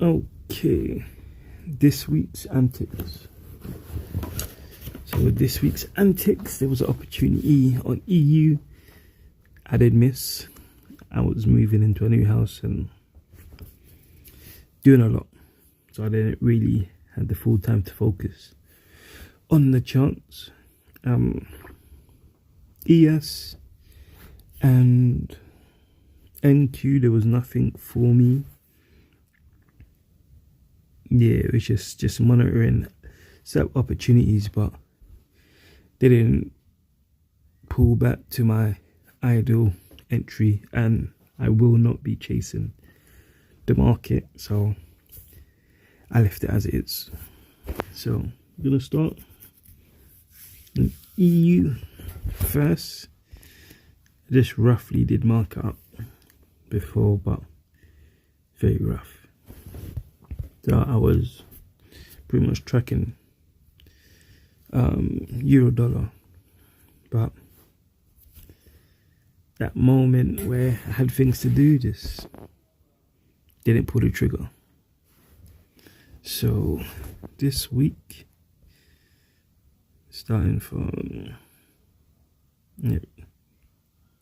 Okay, this week's antics. So with this week's antics, there was an opportunity on EU. I did miss. I was moving into a new house and doing a lot, so I didn't really have the full time to focus on the charts. ES and NQ, there was nothing for me. Yeah, it was just monitoring set opportunities, but they didn't pull back to my ideal entry, and I will not be chasing the market, so I left it as it is. So I'm gonna start in EU first. I just roughly did mark up before, but very rough. So I was pretty much tracking euro dollar, but that moment where I had things to do, just didn't pull the trigger. So this week, starting from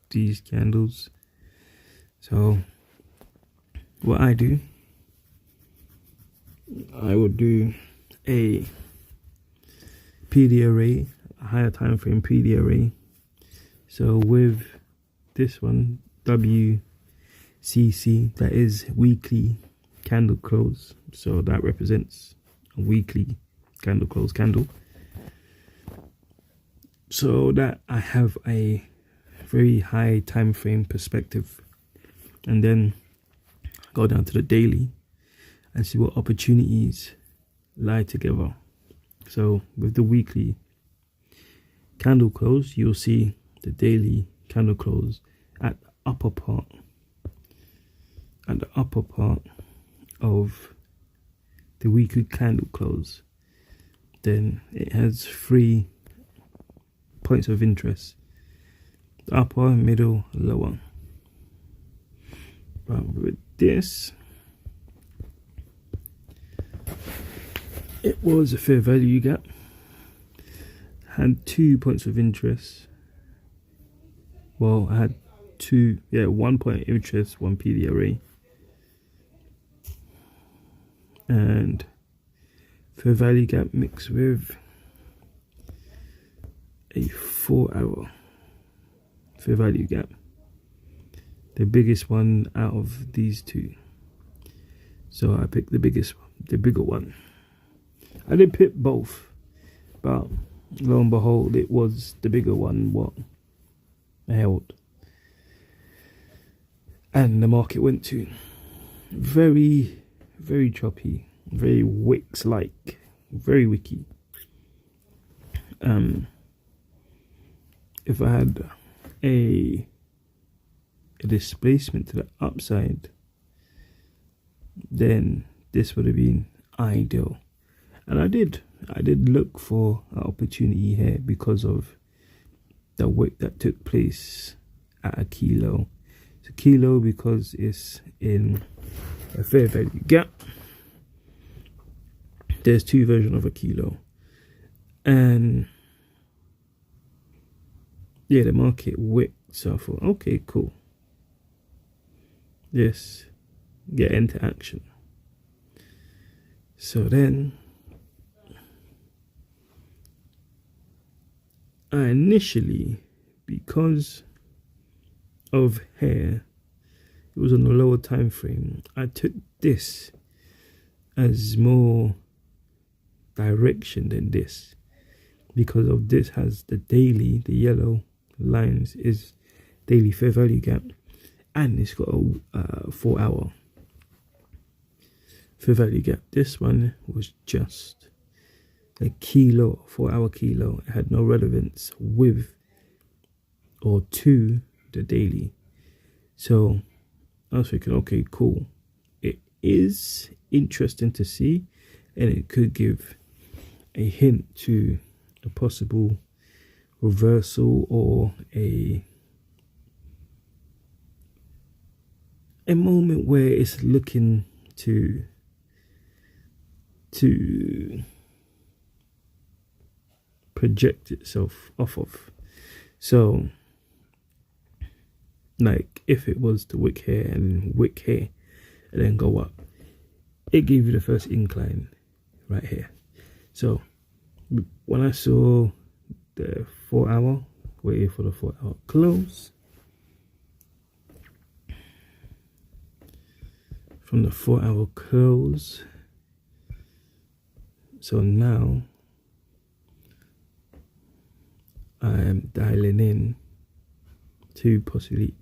these candles, so what I do, I would do a PD array, a higher time frame PD array. So with this one, WCC, that is weekly candle close, so that represents a weekly candle close candle. So that I have a very high time frame perspective, and then go down to the daily and see what opportunities lie together. So with the weekly candle close, you'll see the daily candle close at the upper part of the weekly candle close. Then it has 3 points of interest: the upper, middle, lower. But with this, it was a fair value gap, had 2 points of interest. Well, I had 1 point of interest, 1 PD array, and fair value gap mixed with a 4-hour fair value gap, the biggest one out of these two. So I picked the biggest one, the bigger one. I did pick both, but lo and behold, it was the bigger one what I held. And the market went to very, very choppy, very Wix-like, very wicky. If I had a displacement to the upside, then this would have been ideal. And I did look for an opportunity here because of the wick that took place at a kilo. It's a kilo because it's in a fair value gap. There's 2 versions of a kilo, and yeah, the market wick. So I thought, okay, cool. Yes, get into action. So then I initially, because of hair, it was on a lower time frame, I took this as more direction than this, because of this has the daily, the yellow lines is daily fair value gap, and it's got a 4-hour fair value gap. This one was just a kilo, 4-hour kilo. It had no relevance with or to the daily. So I was thinking, okay, cool. It is interesting to see, and it could give a hint to a possible reversal or a moment where it's looking to to project itself off of. So like if it was to wick here and then go up, it gave you the first incline right here. So when I saw the 4 hour, waiting for the 4 hour close, from the 4 hour close, so now I am dialing in to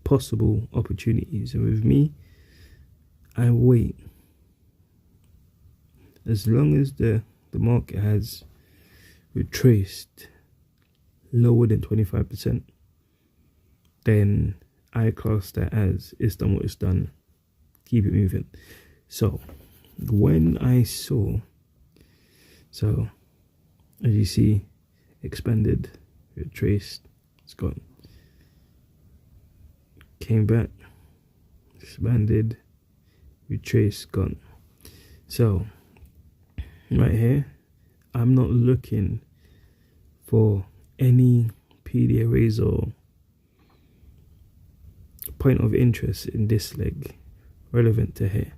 possible opportunities, and with me, I wait. As long as the market has retraced lower than 25%, then I class that as it's done what it's done. Keep it moving. So when I saw, so as you see, expanded, retraced, it's gone. Came back, expanded, retraced, gone. So right here, I'm not looking for any PDRAs or point of interest in this leg relevant to here.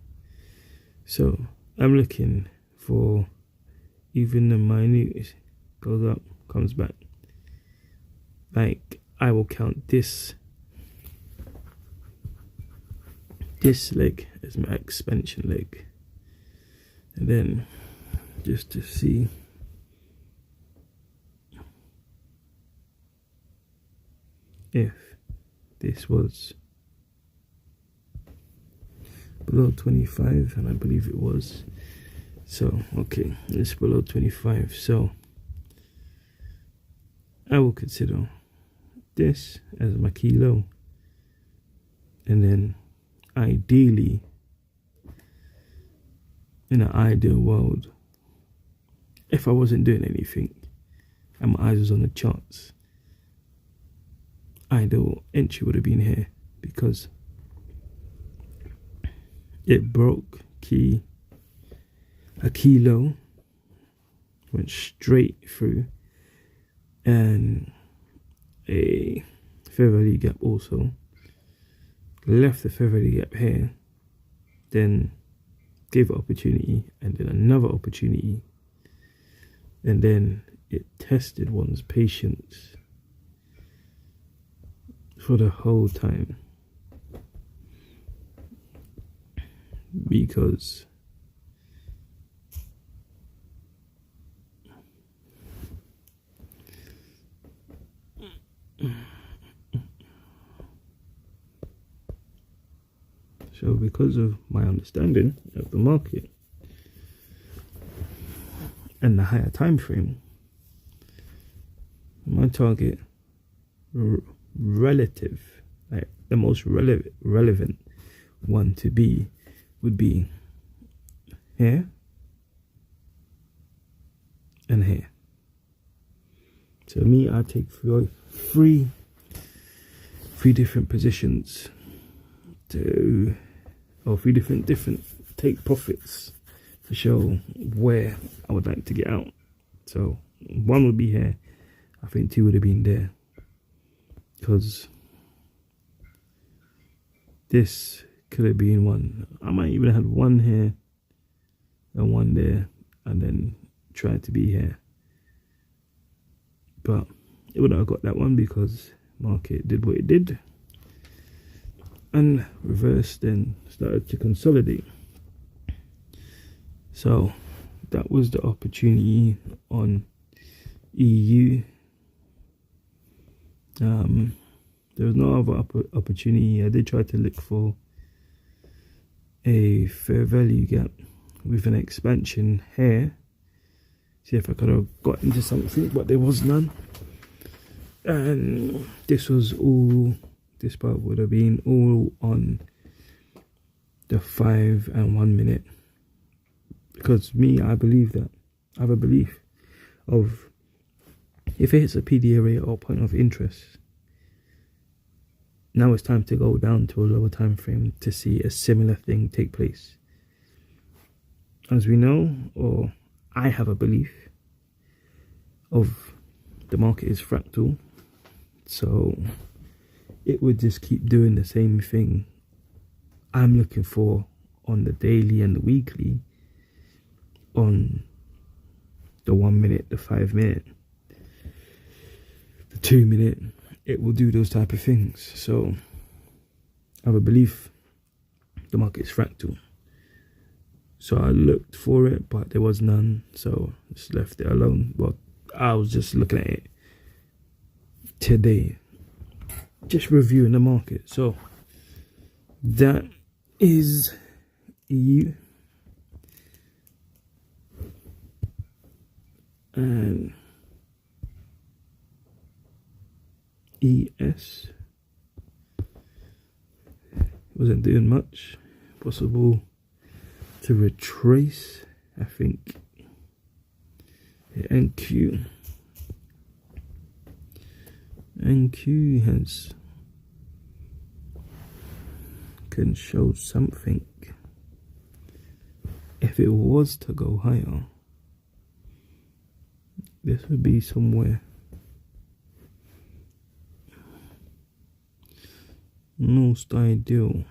So I'm looking for even the minute goes up, comes back. Like I will count this leg as my expansion leg, and then just to see if this was below 25, and I believe it was. So okay, it's below 25, so I will consider this as my key low, and then ideally, in an ideal world, if I wasn't doing anything and my eyes was on the charts, ideal entry would have been here, because it broke a key low, went straight through, and a fair value gap also, left the fair value gap here, then gave it opportunity, and then another opportunity, and then it tested one's patience for the whole time, because because of my understanding of the market and the higher time frame, my target relative, like the most relevant one to be, would be here and here. So me, I take three different positions or three different take profits to show where I would like to get out. So one would be here. I think two would have been there, because this could have been one. I might even have one here and one there, and then try to be here. But it would not have got that one because market did what it did and reversed and started to consolidate. So that was the opportunity on EU. There was no other opportunity. I did try to look for a fair value gap with an expansion here, see if I could have got into something, but there was none. And this part would have been all on the 5 and 1 minute, because me, I believe that I have a belief of, if it hits a PDRA or point of interest, now it's time to go down to a lower time frame to see a similar thing take place. As we know, or I have a belief of the market is fractal, so it would just keep doing the same thing I'm looking for on the daily and the weekly, on the 1 minute, the 5 minute, the 2 minute. It will do those type of things. So I have a belief the market is fractal. So I looked for it, but there was none, so just left it alone. Well, I was just looking at it today, just reviewing the market. So that is EU and ES. Wasn't doing much. Possible to retrace, I think. The NQ has can show something. If it was to go higher, this would be somewhere most ideal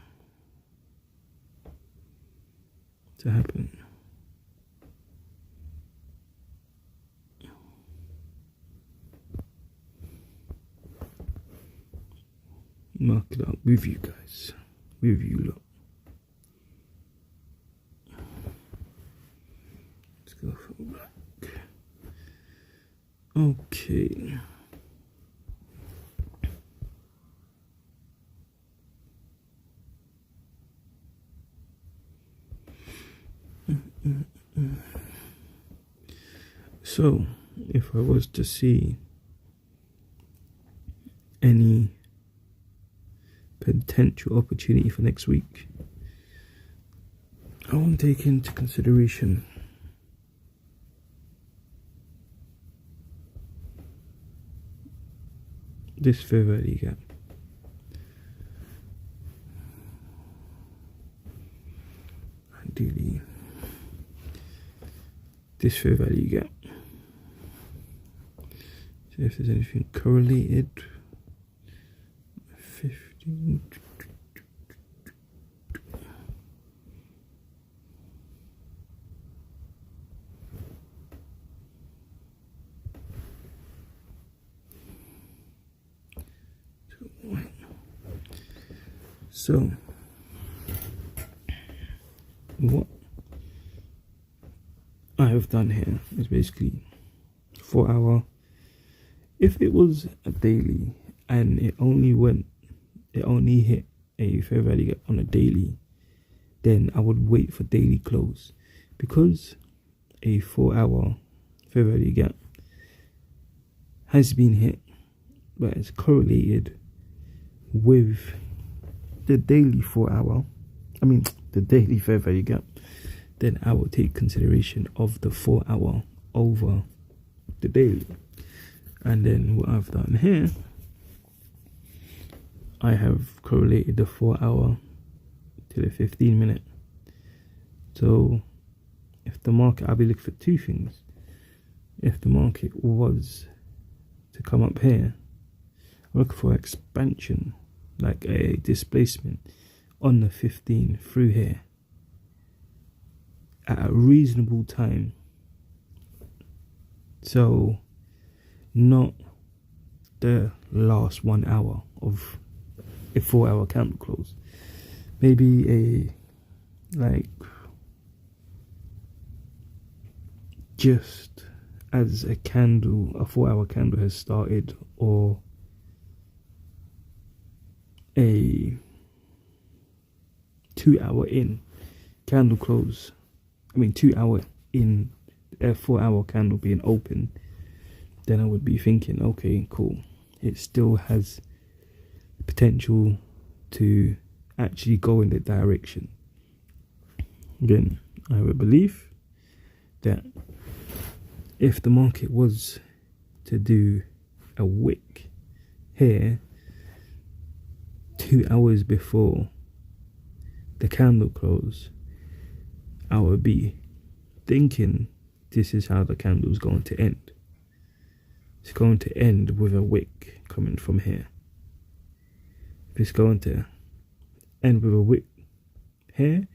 to happen. Mark it up with you guys, with you lot. Let's go for back. Okay. So, if I was to see any potential opportunity for next week, I want to take into consideration this fair value gap. Ideally, this fair value gap. So if there's anything correlated, 15. So what I have done here is basically 4 hour. If it was a daily and it only hit a fair value gap on a daily, then I would wait for daily close, because a 4 hour fair value gap has been hit, but it's correlated with the daily the daily fair value gap, then I will take consideration of the 4 hour over the daily. And then what I've done here, I have correlated the 4 hour to the 15 minute. So if the market, I'll be looking for two things. If the market was to come up here, I'm looking for expansion, like a displacement on the 15 through here at a reasonable time. So not the last 1 hour of a 4 hour candle close. Maybe just as a 4 hour candle has started, or a 2 hour in candle close. 2 hour in a 4 hour candle being open, then I would be thinking, okay, cool. It still has potential to actually go in that direction. Again, I have a belief that if the market was to do a wick here 2 hours before the candle close, I would be thinking this is how the candle is going to end. It's going to end with a wick coming from here. If it's going to end with a wick here,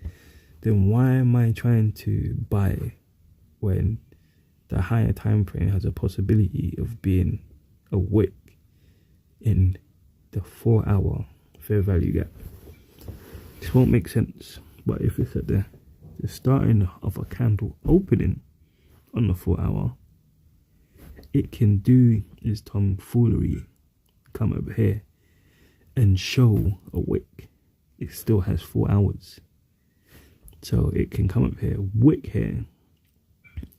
then why am I trying to buy when the higher time frame has a possibility of being a wick in the 4 hour fair value gap? This won't make sense, but if it's at the starting of a candle opening on the 4 hour, it can do its tomfoolery, come over here and show a wick. It still has 4 hours, so it can come up here, wick here,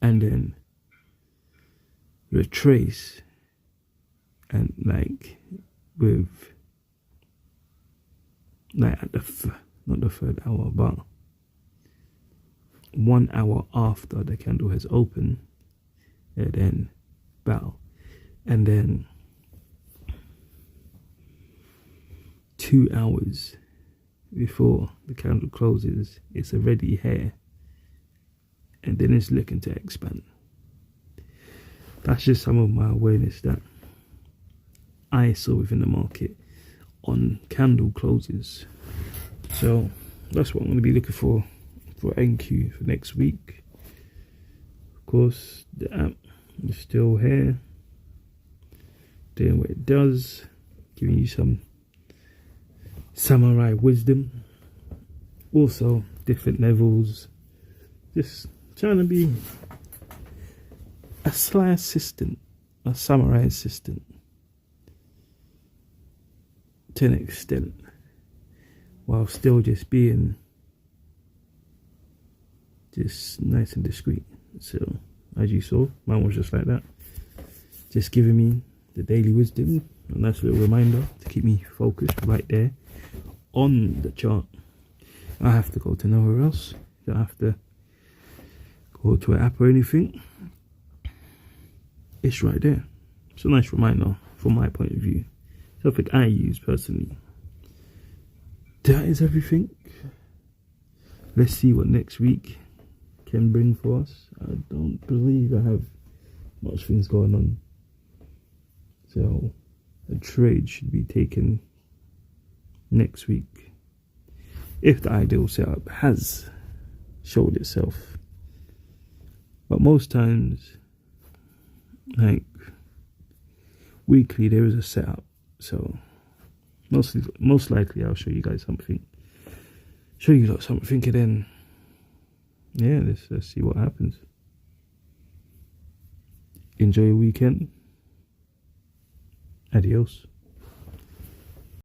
and then retrace, and like with like at the not the 3rd hour, but 1 hour after the candle has opened, and then bow, and then 2 hours before the candle closes, it's already here, and then it's looking to expand. That's just some of my awareness that I saw within the market on candle closes. So that's what I'm going to be looking for NQ for next week. Of course, the app is still here, doing what it does, giving you some samurai wisdom, also different levels, just trying to be a sly assistant, a samurai assistant to an extent, while still just being just nice and discreet. So as you saw, mine was just like that, just giving me the daily wisdom, a nice little reminder to keep me focused right there on the chart. I have to go to nowhere else, don't have to go to an app or anything. It's right there. It's a nice reminder from my point of view, something I use personally. That is everything. Let's see what next week can bring for us. I don't believe I have much things going on, so a trade should be taken next week if the ideal setup has showed itself. But most times, like weekly, there is a setup, so most likely I'll show you guys something, and then yeah, let's see what happens. Enjoy your weekend. Adios.